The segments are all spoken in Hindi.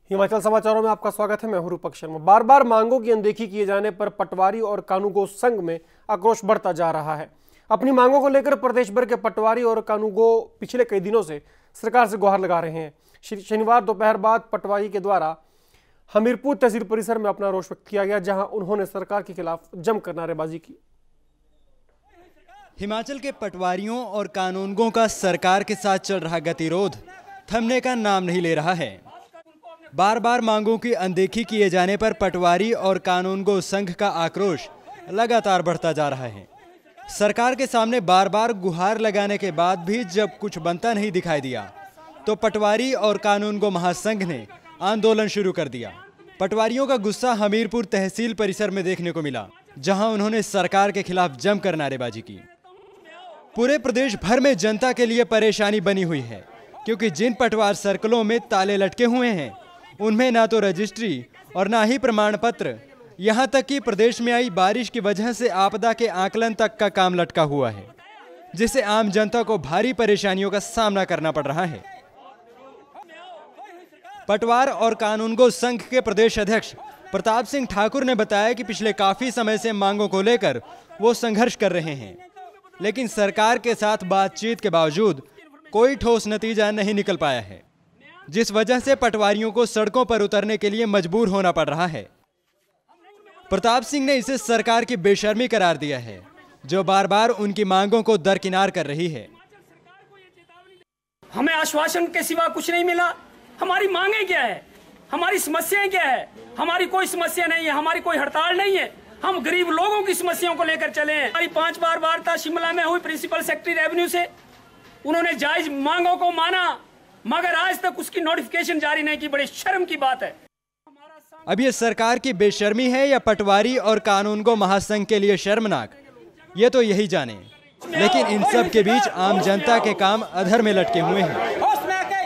हिमाचल समाचारों में आपका स्वागत है। मैं हूं रूपक शर्मा। बार बार मांगों की अनदेखी किए जाने पर पटवारी और कानूगो संघ में आक्रोश बढ़ता जा रहा है। अपनी मांगों को लेकर प्रदेश भर के पटवारी और कानूगो पिछले कई दिनों से सरकार से गुहार लगा रहे हैं। शनिवार दोपहर बाद पटवारी के द्वारा हमीरपुर तहसील परिसर में अपना रोष व्यक्त किया गया, जहां उन्होंने सरकार के खिलाफ जमकर नारेबाजी की। हिमाचल के पटवारियों और कानूनगों का सरकार के साथ चल रहा गतिरोध थमने का नाम नहीं ले रहा है। बार बार मांगों की अनदेखी किए जाने पर पटवारी और कानूनगो संघ का आक्रोश लगातार बढ़ता जा रहा है। सरकार के सामने बार बार गुहार लगाने के बाद भी जब कुछ बनता नहीं दिखाई दिया तो पटवारी और कानूनगो महासंघ ने आंदोलन शुरू कर दिया। पटवारियों का गुस्सा हमीरपुर तहसील परिसर में देखने को मिला, जहां उन्होंने सरकार के खिलाफ जमकर नारेबाजी की। पूरे प्रदेश भर में जनता के लिए परेशानी बनी हुई है, क्योंकि जिन पटवार सर्कलों में ताले लटके हुए हैं उनमें ना तो रजिस्ट्री और ना ही प्रमाण पत्र, यहाँ तक कि प्रदेश में आई बारिश की वजह से आपदा के आकलन तक का काम लटका हुआ है, जिससे आम जनता को भारी परेशानियों का सामना करना पड़ रहा है। पटवार और कानूनगो संघ के प्रदेश अध्यक्ष प्रताप सिंह ठाकुर ने बताया कि पिछले काफी समय से मांगों को लेकर वो संघर्ष कर रहे हैं, लेकिन सरकार के साथ बातचीत के बावजूद कोई ठोस नतीजा नहीं निकल पाया है, जिस वजह से पटवारियों को सड़कों पर उतरने के लिए मजबूर होना पड़ रहा है। प्रताप सिंह ने इसे सरकार की बेशर्मी करार दिया है, जो बार बार उनकी मांगों को दरकिनार कर रही है। हमें आश्वासन के सिवा कुछ नहीं मिला। हमारी मांगे क्या है, हमारी समस्याएं क्या है? हमारी कोई समस्या नहीं है, हमारी कोई हड़ताल नहीं है। हम गरीब लोगों की समस्याओं को लेकर चले हैं। हमारी 5 बार वार्ता शिमला में हुई प्रिंसिपल सेक्रेटरी रेवेन्यू से, उन्होंने जायज मांगों को माना, मगर आज तक उसकी नोटिफिकेशन जारी नहीं की। बड़ी शर्म की बात है। अब ये सरकार की बेशर्मी है या पटवारी और कानूनगो महासंघ के लिए शर्मनाक, ये तो यही जाने। लेकिन इन सब के बीच आम जनता के काम अधर में लटके हुए हैं।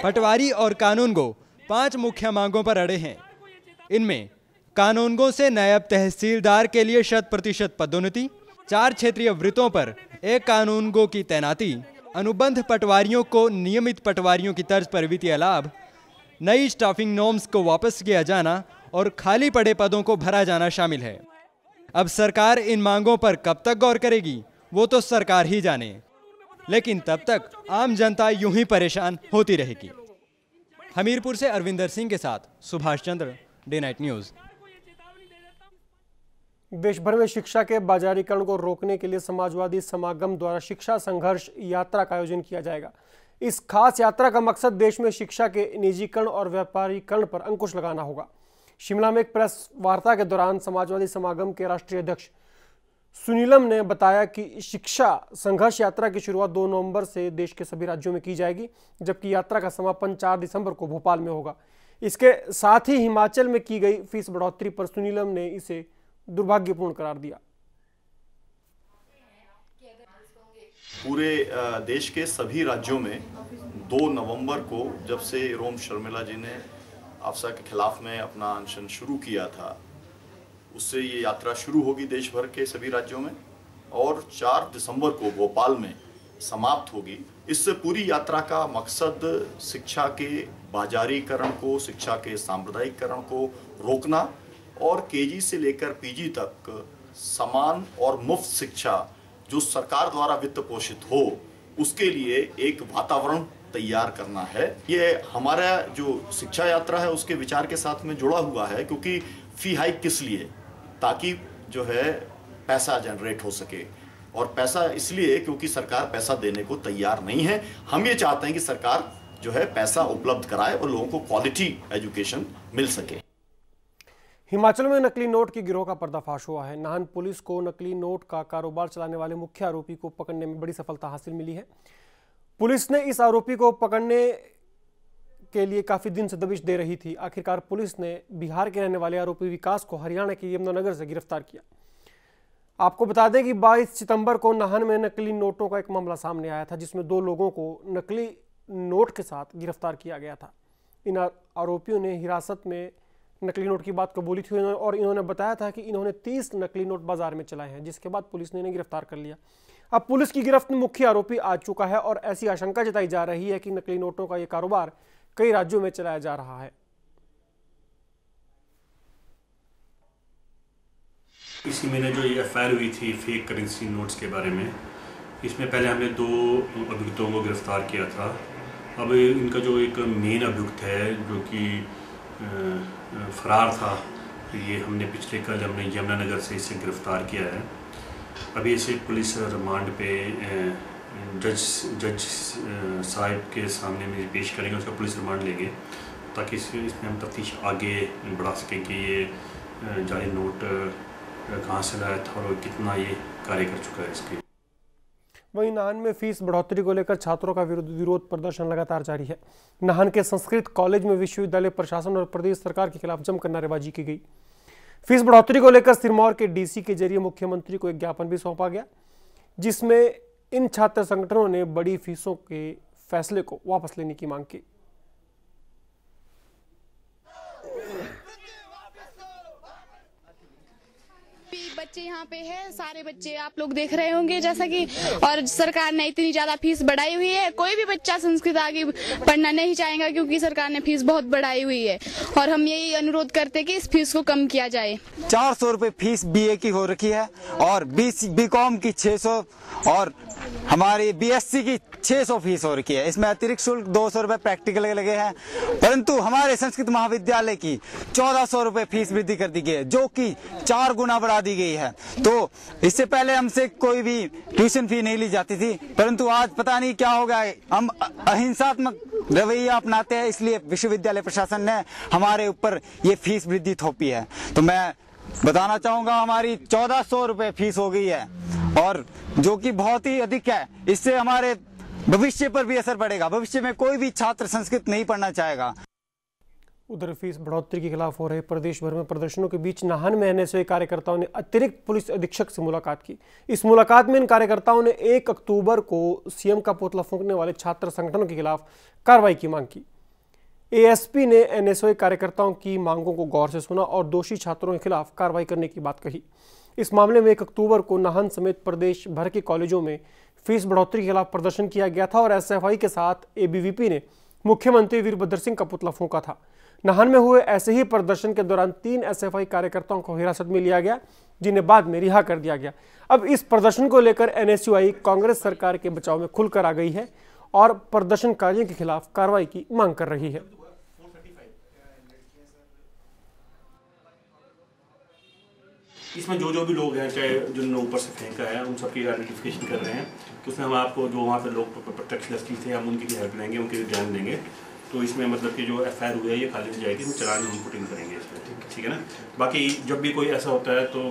पटवारी और कानूनगो 5 मुख्य मांगों पर अड़े हैं। इनमें कानूनगो से नायब तहसीलदार के लिए 100% पदोन्नति, 4 क्षेत्रीय वृत्तों पर 1 कानूनगो की तैनाती, अनुबंध पटवारियों को नियमित पटवारियों की तर्ज पर वित्तीय लाभ, नई स्टाफिंग नॉर्म्स को वापस किया जाना और खाली पड़े पदों को भरा जाना शामिल है। अब सरकार इन मांगों पर कब तक गौर करेगी वो तो सरकार ही जाने, लेकिन तब तक आम जनता यूं ही परेशान होती रहेगी। हमीरपुर से अरविंदर सिंह के साथ Subhash Chandra, day night news. देश भर में शिक्षा के बाजारीकरण को रोकने के लिए समाजवादी समागम द्वारा शिक्षा संघर्ष यात्रा का आयोजन किया जाएगा। इस खास यात्रा का मकसद देश में शिक्षा के निजीकरण और व्यापारीकरण पर अंकुश लगाना होगा। शिमला में एक प्रेस वार्ता के दौरान समाजवादी समागम के राष्ट्रीय अध्यक्ष सुनीलम ने बताया कि शिक्षा संघर्ष यात्रा की शुरुआत 2 नवंबर से देश के सभी राज्यों में की जाएगी, जबकि यात्रा का समापन 4 दिसंबर को भोपाल में होगा। इसके साथ ही हिमाचल में की गई फीस बढ़ोतरी पर सुनीलम ने इसे दुर्भाग्यपूर्ण करार दिया। पूरे देश के सभी राज्यों में 2 नवंबर को, जब से रोम शर्मिला जी ने आफ्सा के खिलाफ में अपना अनशन शुरू किया था, उससे ये यात्रा शुरू होगी देश भर के सभी राज्यों में और 4 दिसंबर को भोपाल में समाप्त होगी। इससे पूरी यात्रा का मकसद शिक्षा के बाजारीकरण को, शिक्षा के सांप्रदायिकरण को रोकना और केजी से लेकर पीजी तक समान और मुफ्त शिक्षा जो सरकार द्वारा वित्त पोषित हो, उसके लिए एक वातावरण तैयार करना है। ये हमारा जो शिक्षा यात्रा है उसके विचार के साथ में जुड़ा हुआ है, क्योंकि फी हाइक किस लिए, ताकि जो है पैसा जनरेट हो सके, और पैसा इसलिए क्योंकि सरकार पैसा देने को तैयार नहीं है। हम ये चाहते हैं कि सरकार जो है पैसा उपलब्ध कराए और लोगों को क्वालिटी एजुकेशन मिल सके। हिमाचल में नकली नोट की गिरोह का पर्दाफाश हुआ है। नाहन पुलिस को नकली नोट का कारोबार चलाने वाले मुख्य आरोपी को पकड़ने में बड़ी सफलता हासिल मिली है। पुलिस ने इस आरोपी को पकड़ने के लिए काफी दिन से दबिश दे रही थी। आखिरकार पुलिस ने बिहार के रहने वाले आरोपी विकास को हरियाणा के यमुनानगर से गिरफ्तार किया। आपको बता दें कि 22 सितंबर को नाहन में नकली नोटों का एक मामला सामने आया था, जिसमें 2 लोगों को नकली नोट के साथ गिरफ्तार किया गया था। इन आरोपियों ने हिरासत में नकली नोट की बात कबूली थी और इन्होंने बताया था कि इन्होंने 30 नकली नोट बाजार में चलाए हैं, जिसके बाद पुलिस ने इन्हें गिरफ्तार कर लिया। अब पुलिस की गिरफ्त में मुख्य आरोपी आ चुका है और ऐसी आशंका जताई जा रही है कि नकली नोटों का यह कारोबार कई राज्यों में चलाया जा रहा है। इसी महीने जो ये एफआईआर हुई थी फेक करेंसी नोट्स के बारे में, इसमें पहले हमने 2 अभियुक्तों को गिरफ्तार किया था। अब इनका जो एक मेन अभियुक्त है जो कि फरार था, ये हमने पिछले कल हमने यमुनानगर से इसे गिरफ्तार किया है। अभी इसे पुलिस रिमांड पे जज साहब के सामने में पेश करेंगे, उसका पुलिस रिमांड लेंगे ताकि इसमें हम तफ्तीश आगे बढ़ा सकें कि ये जाली नोट कहाँ से लाया था और कितना ये कार्य कर चुका है इसके। वहीं नाहन में फीस बढ़ोतरी को लेकर छात्रों का विरोध प्रदर्शन लगातार जारी है। नाहन के संस्कृत कॉलेज में विश्वविद्यालय प्रशासन और प्रदेश सरकार के खिलाफ जमकर नारेबाजी की गई। फीस बढ़ोतरी को लेकर सिरमौर के डीसी के जरिए मुख्यमंत्री को एक ज्ञापन भी सौंपा गया, जिसमें इन छात्र संगठनों ने बड़ी फीसों के फैसले को वापस लेने की मांग की। बच्चे यहाँ पे है, सारे बच्चे आप लोग देख रहे होंगे जैसा कि, और सरकार ने इतनी ज्यादा फीस बढ़ाई हुई है। कोई भी बच्चा संस्कृत आगे पढ़ना नहीं चाहेगा क्योंकि सरकार ने फीस बहुत बढ़ाई हुई है और हम यही अनुरोध करते हैं कि इस फीस को कम किया जाए। 400 रुपए फीस बीए की हो रखी है और बीकॉम की 600 और हमारी बीएससी की 600 फीस हो रखी है। इसमें अतिरिक्त शुल्क 200 रुपए प्रैक्टिकल लगे हैं, परंतु हमारे संस्कृत महाविद्यालय की 1400 रुपए फीस वृद्धि कर दी गई है, जो कि 4 गुना बढ़ा दी गई है। तो इससे पहले हमसे कोई भी ट्यूशन फी नहीं ली जाती थी, परंतु आज पता नहीं क्या हो गया, हम अहिंसात्मक रवैया अपनाते हैं, इसलिए विश्वविद्यालय प्रशासन ने हमारे ऊपर ये फीस वृद्धि थोपी है। तो मैं बताना चाहूंगा हमारी 1400 रुपए फीस हो गई है और जो कि बहुत ही अधिक है। इससे हमारे भविष्य पर भी असर पड़ेगा। भविष्य में कोई भी छात्र संस्कृत नहीं पढ़ना चाहेगा। उधर फीस बढ़ोतरी के खिलाफ हो रहे प्रदेश भर में प्रदर्शनों के बीच नाहन में एनएसयूआई कार्यकर्ताओं ने अतिरिक्त पुलिस अधीक्षक से मुलाकात की। इस मुलाकात में इन कार्यकर्ताओं ने 1 अक्टूबर को सीएम का पुतला फूंकने वाले छात्र संगठनों के खिलाफ कार्रवाई की मांग की। एएसपी ने एनएसयूआई कार्यकर्ताओं की मांगों को गौर से सुना और दोषी छात्रों के खिलाफ कार्रवाई करने की बात कही। इस मामले में 1 अक्टूबर को नाहन समेत प्रदेश भर के कॉलेजों में फीस बढ़ोतरी के खिलाफ प्रदर्शन किया गया था और एसएफआई के साथ एबीवीपी ने मुख्यमंत्री वीरभद्र सिंह का पुतला फूंका था। नाहन में हुए ऐसे ही प्रदर्शन के दौरान 3 एसएफआई कार्यकर्ताओं को हिरासत में लिया गया, जिन्हें बाद में रिहा कर दिया गया। अब इस प्रदर्शन को लेकर एनएसयूआई कांग्रेस सरकार के बचाव में खुलकर आ गई है और प्रदर्शनकारियों के खिलाफ कार्रवाई की मांग कर रही है। इसमें जो भी लोग हैं, चाहे जिन्होंने ऊपर से फेंका है, उन सबकी आइडेंटिफिकेशन कर रहे हैं। तो उसमें हम आपको जो वहाँ पे लोग प्रत्यक्षदर्शी थे, हम उनकी हेल्प लेंगे, उनके ध्यान देंगे। तो इसमें मतलब कि जो एफआईआर हुई है ये खाली हो जाएगी, हम चलान हम पुटिंग करेंगे इसमें, ठीक है ना। बाकी जब भी कोई ऐसा होता है तो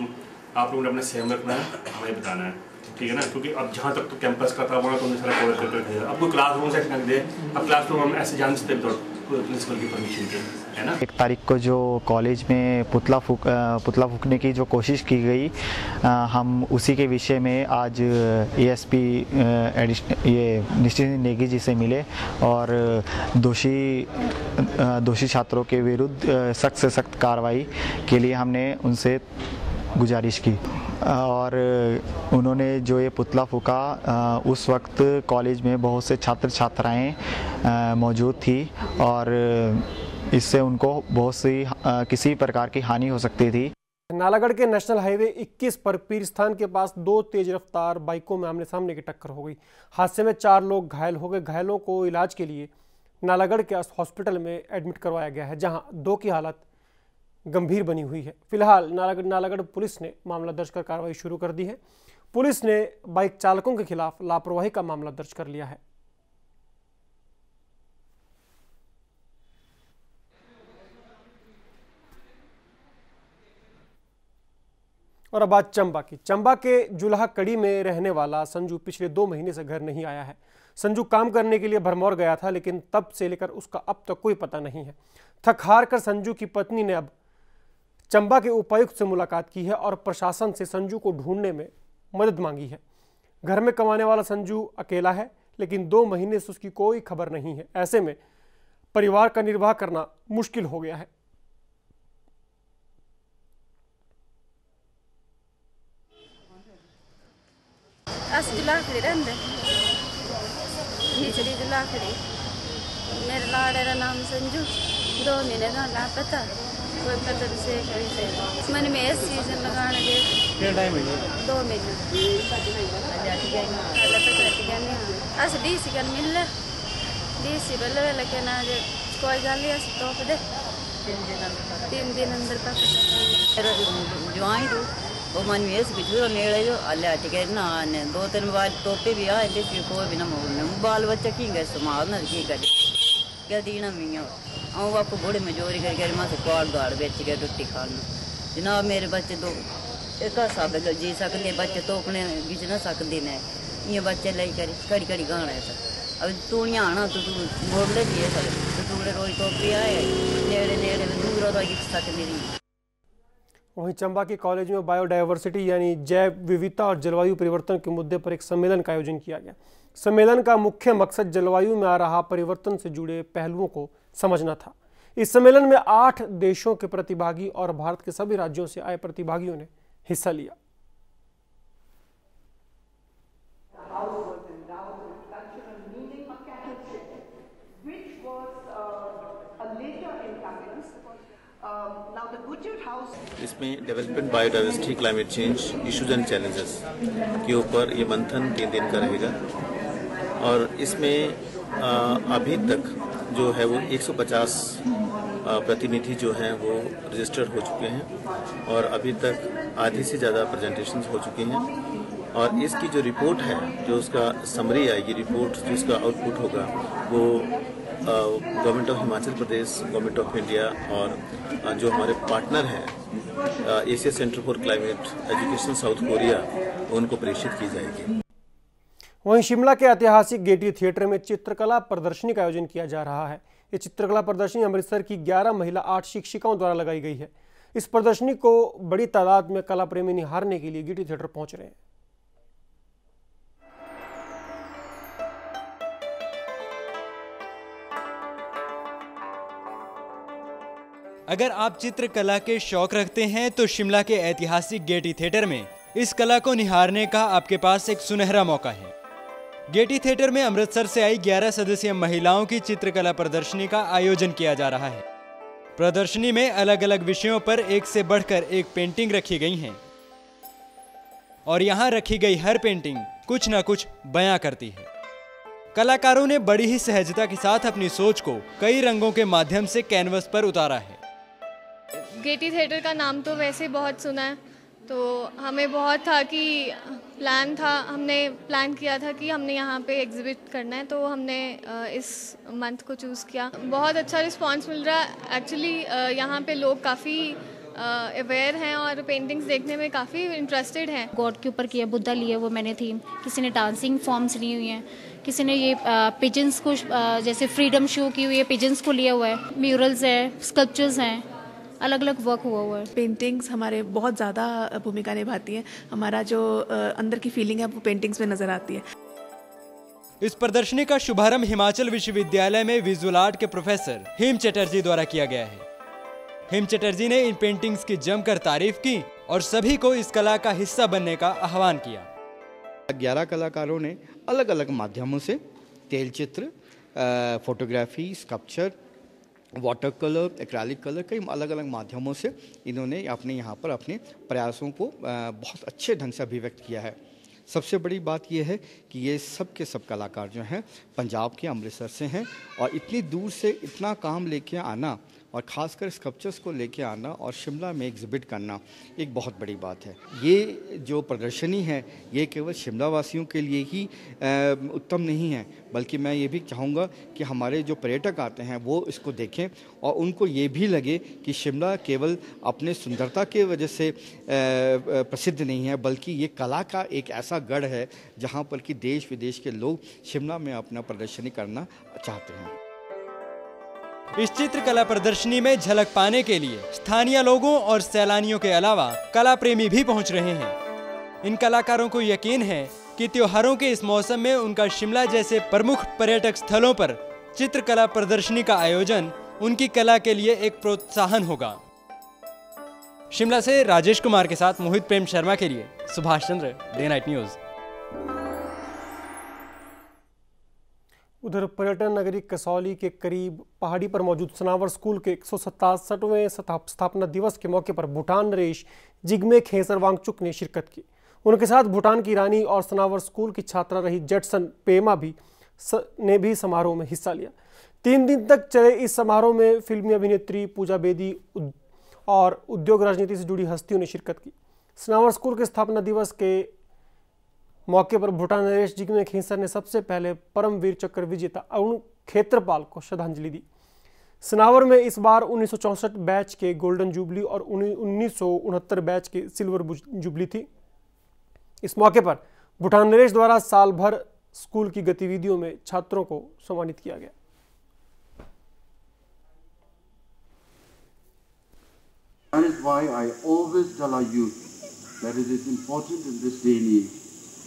आप लोगों ने अपना सहयोग रखना है, हमें बताना है, ठीक है ना। क्योंकि अब जहाँ तक तो कैंपस का था वहाँ तो हमने सारा कवर करके अब कोई क्लासरूम से रख दे, अब क्लासरूम हम ऐसे जान सकते प्रिंसिपल की परमिशन के, है ना। 1 तारीख को जो कॉलेज में पुतला फूंकने की जो कोशिश की गई, हम उसी के विषय में आज एएसपी ये निश्चित नेगी जी से मिले और दोषी छात्रों के विरुद्ध सख्त से सख्त कार्रवाई के लिए हमने उनसे गुजारिश की और उन्होंने जो ये पुतला फूंका, उस वक्त कॉलेज में बहुत से छात्र छात्राएं मौजूद थी और इससे उनको बहुत सी किसी प्रकार की हानि हो सकती थी। नालागढ़ के नेशनल हाईवे 21 पर पीरस्थान के पास 2 तेज रफ्तार बाइकों में आमने सामने की टक्कर हो गई। हादसे में 4 लोग घायल हो गए। घायलों को इलाज के लिए नालागढ़ के हॉस्पिटल में एडमिट करवाया गया है, जहां 2 की हालत गंभीर बनी हुई है। फिलहाल नालागढ़ पुलिस ने मामला दर्ज कर कार्रवाई शुरू कर दी है। पुलिस ने बाइक चालकों के खिलाफ लापरवाही का मामला दर्ज कर लिया है। और अब बात चंबा के जुलाहा कड़ी में रहने वाला संजू पिछले 2 महीने से घर नहीं आया है। संजू काम करने के लिए भरमौर गया था, लेकिन तब से लेकर उसका अब तक कोई पता नहीं है। थक हार कर संजू की पत्नी ने अब चंबा के उपायुक्त से मुलाकात की है और प्रशासन से संजू को ढूंढने में मदद मांगी है। घर में कमाने वाला संजू अकेला है, लेकिन 2 महीने से उसकी कोई खबर नहीं है। ऐसे में परिवार का निर्वाह करना मुश्किल हो गया है। अस जलाखड़ी रहंदे निचली जलाखड़ी। मेरे लाड़े का नाम संजू, 2 महीने का लापता, कोई पता से मैंने में सीजन लगाने दे। कितना टाइम है? 2 महीने। अस डीसी कल मिल डीसी बोले लेकिन आज कोई गल नहीं, अस तोप दे 3 दिन अंदर पक ज्वाइन तू वो मन में इस बिछुआ नेड़े जो अल्लाह के ना ने 2-3 बार तोते भी आए थे, कोई भी ना मोड़ने बाल बच्चा की गए संभाल ना की करे क्या दीना मियाँ और आपको बूढ़े में जोरी करके माँ से क्वार गाड़ बेच के रोटी खाना। जनाब मेरे बच्चे तो एक साल जी सकते, बच्चे तो अपने बिच ना सकते ने, ये बच्चे ले कर कड़ी कड़ी गाना है। अब तूड़ियाँ आना तो तू मोड़ ले दिए सर तो तूड़े रोज टोपी आए नेड़े नेड़े दूर तो सकते नहीं। वहीं चंबा के कॉलेज में बायोडायवर्सिटी यानी जैव विविधता और जलवायु परिवर्तन के मुद्दे पर एक सम्मेलन का आयोजन किया गया। सम्मेलन का मुख्य मकसद जलवायु में आ रहा परिवर्तन से जुड़े पहलुओं को समझना था। इस सम्मेलन में 8 देशों के प्रतिभागी और भारत के सभी राज्यों से आए प्रतिभागियों ने हिस्सा लिया। इसमें development, biodiversity, climate change, issues and challenges के ऊपर ये मंथन 3 दिन का रहेगा। और इसमें अभी तक जो है वो 150 प्रतिनिधि जो हैं वो रजिस्टर्ड हो चुके हैं और अभी तक आधी से ज़्यादा प्रेजेंटेशंस हो चुके हैं। और इसकी जो रिपोर्ट है, जो उसका समरी आएगी, रिपोर्ट जिसका आउटपुट होगा वो government of Himachal Pradesh, government of India और जो हमारे पार्टनर हैं Asia centre for climate education south Korea, उनको प्रेषित की जाएगी। वहीं शिमला के ऐतिहासिक गेटी थिएटर में चित्रकला प्रदर्शनी का आयोजन किया जा रहा है। ये चित्रकला प्रदर्शनी अमृतसर की 11 महिला आर्ट शिक्षिकाओं द्वारा लगाई गई है। इस प्रदर्शनी को बड़ी तादाद में कला प्रेमी निहारने के लिए गेटी थिएटर पहुंच रहे हैं। अगर आप चित्रकला के शौक रखते हैं तो शिमला के ऐतिहासिक गेटी थिएटर में इस कला को निहारने का आपके पास एक सुनहरा मौका है। गेटी थिएटर में अमृतसर से आई 11 सदस्यीय महिलाओं की चित्रकला प्रदर्शनी का आयोजन किया जा रहा है। प्रदर्शनी में अलग अलग विषयों पर एक से बढ़कर एक पेंटिंग रखी गई हैं और यहाँ रखी गई हर पेंटिंग कुछ न कुछ बयां करती है। कलाकारों ने बड़ी ही सहजता के साथ अपनी सोच को कई रंगों के माध्यम से कैनवस पर उतारा है। गेटी थिएटर का नाम तो वैसे बहुत सुना है, तो हमें बहुत था कि हमने प्लान किया था कि हमने यहाँ पे एग्जिबिट करना है, तो हमने इस मंथ को चूज़ किया। बहुत अच्छा रिस्पांस मिल रहा है। एक्चुअली यहाँ पे लोग काफ़ी अवेयर हैं और पेंटिंग्स देखने में काफ़ी इंटरेस्टेड हैं। गॉड के ऊपर किया, बुद्धा लिया वो मैंने थीम, किसी ने डांसिंग फॉर्म्स ली हुई हैं, किसी ने ये पिजन्स को जैसे फ्रीडम शो की हुई है, पिजन्स को लिया हुआ है, म्यूरल्स है, स्कल्पचर्स हैं, अलग अलग वर्क हुआ है। पेंटिंग्स हमारे बहुत ज़्यादा भूमिका निभाती हैं। हमारा जो अंदर की फीलिंग है वो पेंटिंग्स में नजर आती है। इस प्रदर्शनी का शुभारंभ हिमाचल विश्वविद्यालय में विजुअल आर्ट के प्रोफेसर हेम चटर्जी द्वारा किया गया है। हेम चटर्जी ने इन पेंटिंग्स की जमकर तारीफ की और सभी को इस कला का हिस्सा बनने का आह्वान किया। 11 कलाकारों ने अलग अलग माध्यमों से तेल चित्र, photography, sculpture, water colour, acrylic colour, कई अलग अलग माध्यमों से इन्होंने अपने यहाँ पर अपने प्रयासों को बहुत अच्छे ढंग से अभिव्यक्त किया है। सबसे बड़ी बात यह है कि ये सब के सब कलाकार जो हैं पंजाब के अमृतसर से हैं और इतनी दूर से इतना काम लेके आना और ख़ासकर स्कल्पचर्स को लेके आना और शिमला में एग्जिबिट करना एक बहुत बड़ी बात है। ये जो प्रदर्शनी है ये केवल शिमला वासियों के लिए ही उत्तम नहीं है, बल्कि मैं ये भी चाहूँगा कि हमारे जो पर्यटक आते हैं वो इसको देखें और उनको ये भी लगे कि शिमला केवल अपने सुंदरता की वजह से प्रसिद्ध नहीं है, बल्कि ये कला का एक ऐसा गढ़ है जहाँ पर कि देश विदेश के लोग शिमला में अपना प्रदर्शनी करना चाहते हैं। इस चित्रकला प्रदर्शनी में झलक पाने के लिए स्थानीय लोगों और सैलानियों के अलावा कला प्रेमी भी पहुंच रहे हैं। इन कलाकारों को यकीन है कि त्योहारों के इस मौसम में उनका शिमला जैसे प्रमुख पर्यटक स्थलों पर चित्रकला प्रदर्शनी का आयोजन उनकी कला के लिए एक प्रोत्साहन होगा। शिमला से राजेश कुमार के साथ मोहित प्रेम शर्मा के लिए Subhash Chandra, day night news. उधर पर्यटन नगरी कसौली के करीब पहाड़ी पर मौजूद सनावर स्कूल के 167वें स्थापना दिवस के मौके पर भूटान नरेश जिग्मे खेसर वांगचुक ने शिरकत की। उनके साथ भूटान की रानी और सनावर स्कूल की छात्रा रही जेटसन पेमा ने भी समारोह में हिस्सा लिया। 3 दिन तक चले इस समारोह में फिल्मी अभिनेत्री पूजा बेदी और उद्योग राजनीति से जुड़ी हस्तियों ने शिरकत की। सनावर स्कूल के स्थापना दिवस के मौके पर भूटान नरेश जिग्मे खेसर ने सबसे पहले परमवीर चक्र विजेता अरुण खेत्रपाल को श्रद्धांजलि दी। सनावर में इस बार 1964 बैच के गोल्डन जुबली और 1969 बैच के सिल्वर जुबली थी। इस मौके पर भूटान नरेश द्वारा साल भर स्कूल की गतिविधियों में छात्रों को सम्मानित किया गया। That is why I always tell our youth that it is important in this day and age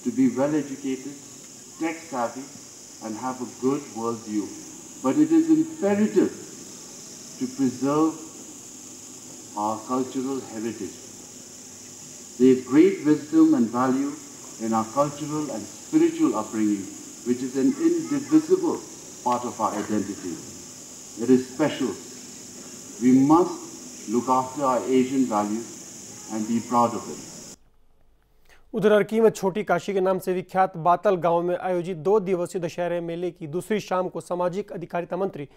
to be well educated, tech savvy, and have a good world view. But it is imperative to preserve our cultural heritage. There is great wisdom and value in our cultural and spiritual upbringing, which is an indivisible part of our identity. It is special. We must look after our Asian values and be proud of it. उधर अर्की में छोटी काशी के नाम से विख्यात बातल गांव में आयोजित 2 दिवसीय दशहरे मेले की दूसरी शाम को सामाजिक अधिकारिता मंत्री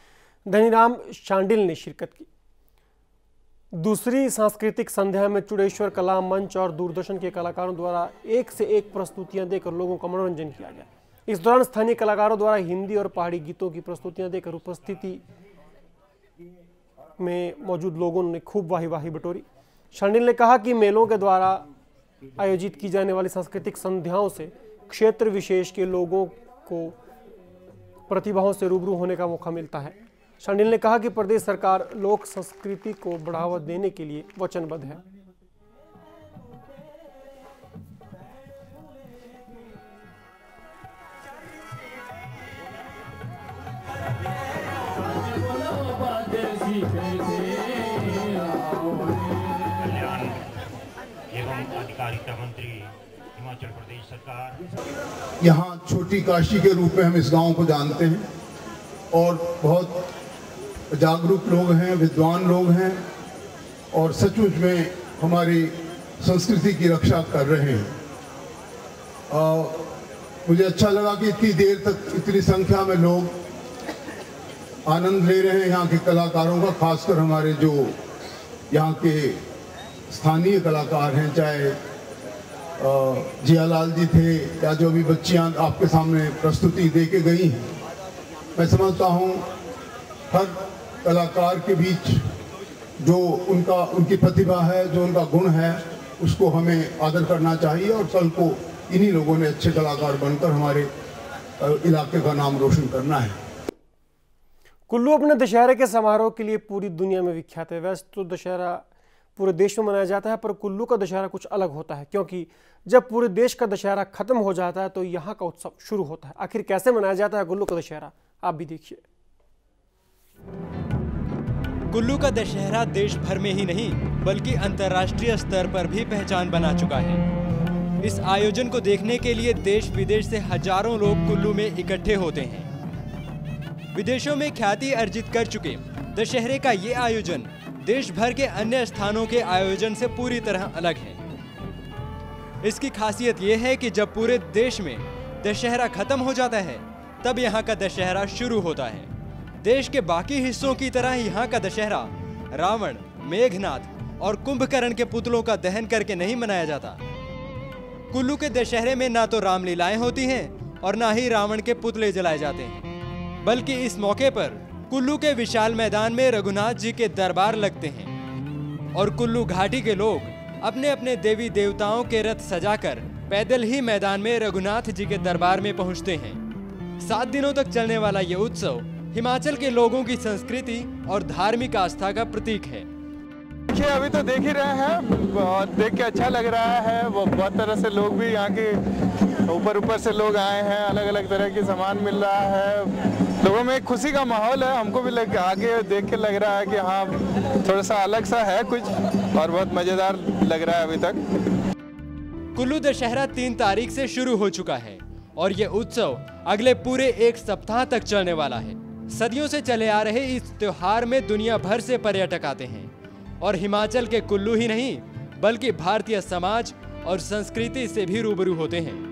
धनीराम शांडिल ने शिरकत की। दूसरी सांस्कृतिक संध्या में चुड़ेश्वर कला मंच और दूरदर्शन के कलाकारों द्वारा एक से एक प्रस्तुतियां देकर लोगों का मनोरंजन किया गया। इस दौरान स्थानीय कलाकारों द्वारा हिंदी और पहाड़ी गीतों की प्रस्तुतियां देकर उपस्थिति में मौजूद लोगों ने खूब वाही बटोरी। शांडिल ने कहा कि मेलों के द्वारा आयोजित की जाने वाली सांस्कृतिक संध्याओं से क्षेत्र विशेष के लोगों को प्रतिभाओं से रूबरू होने का मौका मिलता है। शांडिल ने कहा कि प्रदेश सरकार लोक संस्कृति को बढ़ावा देने के लिए वचनबद्ध है। अधिकारिता मंत्री हिमाचल प्रदेश सरकार। यहाँ छोटी काशी के रूप में हम इस गांव को जानते हैं और बहुत जागरूक लोग हैं, विद्वान लोग हैं और सचमुच में हमारी संस्कृति की रक्षा कर रहे हैं। मुझे अच्छा लगा कि इतनी देर तक इतनी संख्या में लोग आनंद ले रहे हैं यहाँ के कलाकारों का, खासकर हमारे जो यहाँ के स्थानीय कलाकार हैं, चाहे जियालाल जी थे या जो भी बच्चियाँ आपके सामने प्रस्तुति दे के गई हैं। मैं समझता हूँ हर कलाकार के बीच जो उनकी प्रतिभा है, जो उनका गुण है, उसको हमें आदर करना चाहिए और कल को इन्हीं लोगों ने अच्छे कलाकार बनकर हमारे इलाके का नाम रोशन करना है। कुल्लू अपने दशहरे के समारोह के लिए पूरी दुनिया में विख्यात है। वैसे तो दशहरा पूरे देश में मनाया जाता है, पर कुल्लू का दशहरा कुछ अलग होता है, क्योंकि जब पूरे देश का दशहरा खत्म हो जाता है तो यहाँ का उत्सव शुरू होता है। आखिर कैसे मनाया जाता है कुल्लू का दशहरा, आप भी देखिए। कुल्लू का दशहरा देश भर में ही नहीं बल्कि अंतर्राष्ट्रीय स्तर पर भी पहचान बना चुका है। इस आयोजन को देखने के लिए देश विदेश से हजारों लोग कुल्लू में इकट्ठे होते हैं। विदेशों में ख्याति अर्जित कर चुके दशहरे का ये आयोजन देश भर के अन्य स्थानों के आयोजन से पूरी तरह अलग है। इसकी खासियत ये है कि जब पूरे देश में दशहरा खत्म हो जाता है तब यहाँ का दशहरा शुरू होता है। देश के बाकी हिस्सों की तरह यहाँ का दशहरा रावण, मेघनाथ और कुंभकर्ण के पुतलों का दहन करके नहीं मनाया जाता। कुल्लू के दशहरे में ना तो रामलीलाएं होती हैं और ना ही रावण के पुतले जलाए जाते हैं, बल्कि इस मौके पर कुल्लू के विशाल मैदान में रघुनाथ जी के दरबार लगते हैं और कुल्लू घाटी के लोग अपने अपने देवी देवताओं के रथ सजाकर पैदल ही मैदान में रघुनाथ जी के दरबार में पहुंचते हैं। 7 दिनों तक चलने वाला ये उत्सव हिमाचल के लोगों की संस्कृति और धार्मिक आस्था का प्रतीक है। देखिए अभी तो देख ही रहे हैं, देख के अच्छा लग रहा है। वो बहुत तरह से लोग भी यहाँ के ऊपर से लोग आए हैं, अलग अलग तरह के सामान मिल रहा है, लोगों में एक खुशी का माहौल है। हमको भी आगे देख के लग रहा है कि हाँ थोड़ा सा अलग सा है कुछ और बहुत मजेदार लग रहा है अभी तक। कुल्लू दशहरा 3 तारीख से शुरू हो चुका है और ये उत्सव अगले पूरे 1 सप्ताह तक चलने वाला है। सदियों से चले आ रहे इस त्योहार में दुनिया भर से पर्यटक आते हैं और हिमाचल के कुल्लू ही नहीं बल्कि भारतीय समाज और संस्कृति से भी रूबरू होते हैं।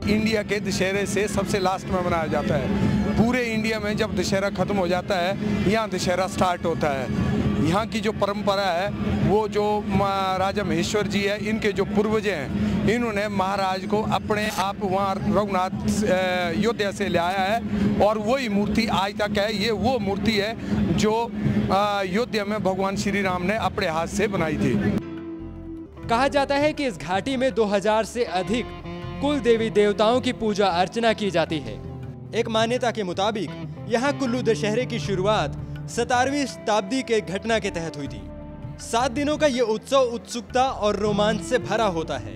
इंडिया के दशहरे से सबसे लास्ट में मनाया जाता है। पूरे इंडिया में जब दशहरा खत्म हो जाता है, यहाँ दशहरा स्टार्ट होता है। यहाँ की जो परंपरा है वो जो राजा महेश्वर जी है, इनके जो पूर्वज हैं, इन्होंने महाराज को अपने आप वहाँ रघुनाथ अयोध्या से ले आया है और वही मूर्ति आज तक है। ये वो मूर्ति है जो अयोध्या में भगवान श्री राम ने अपने हाथ से बनाई थी। कहा जाता है कि इस घाटी में 2000 से अधिक कुल देवी देवताओं की पूजा अर्चना की जाती है। एक मान्यता के मुताबिक यहाँ कुल्लू दशहरे की शुरुआत 17वीं शताब्दी के घटना के तहत हुई थी। 7 दिनों का ये उत्सव उत्सुकता और रोमांच से भरा होता है।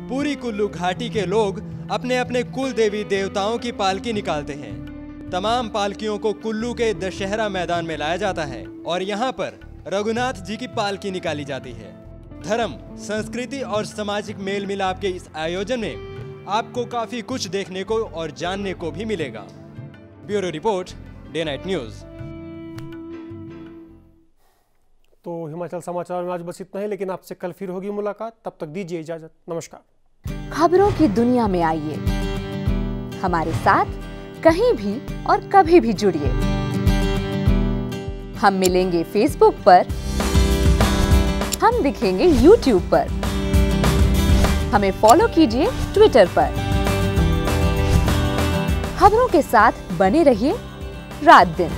पूरी कुल्लू घाटी के लोग अपने अपने कुल देवी देवताओं की पालकी निकालते हैं। तमाम पालकियों को कुल्लू के दशहरा मैदान में लाया जाता है और यहाँ पर रघुनाथ जी की पालकी निकाली जाती है। धर्म, संस्कृति और सामाजिक मेल मिलाप के इस आयोजन में आपको काफी कुछ देखने को और जानने को भी मिलेगा। Bureau report, day night news. तो हिमाचल समाचार में आज बस इतना ही, लेकिन आपसे कल फिर होगी मुलाकात। तब तक दीजिए इजाजत। नमस्कार। खबरों की दुनिया में आइए, हमारे साथ कहीं भी और कभी भी जुड़िए। हम मिलेंगे फेसबुक पर, हम दिखेंगे यूट्यूब पर, हमें फॉलो कीजिए ट्विटर पर। खबरों के साथ बने रहिए रात दिन।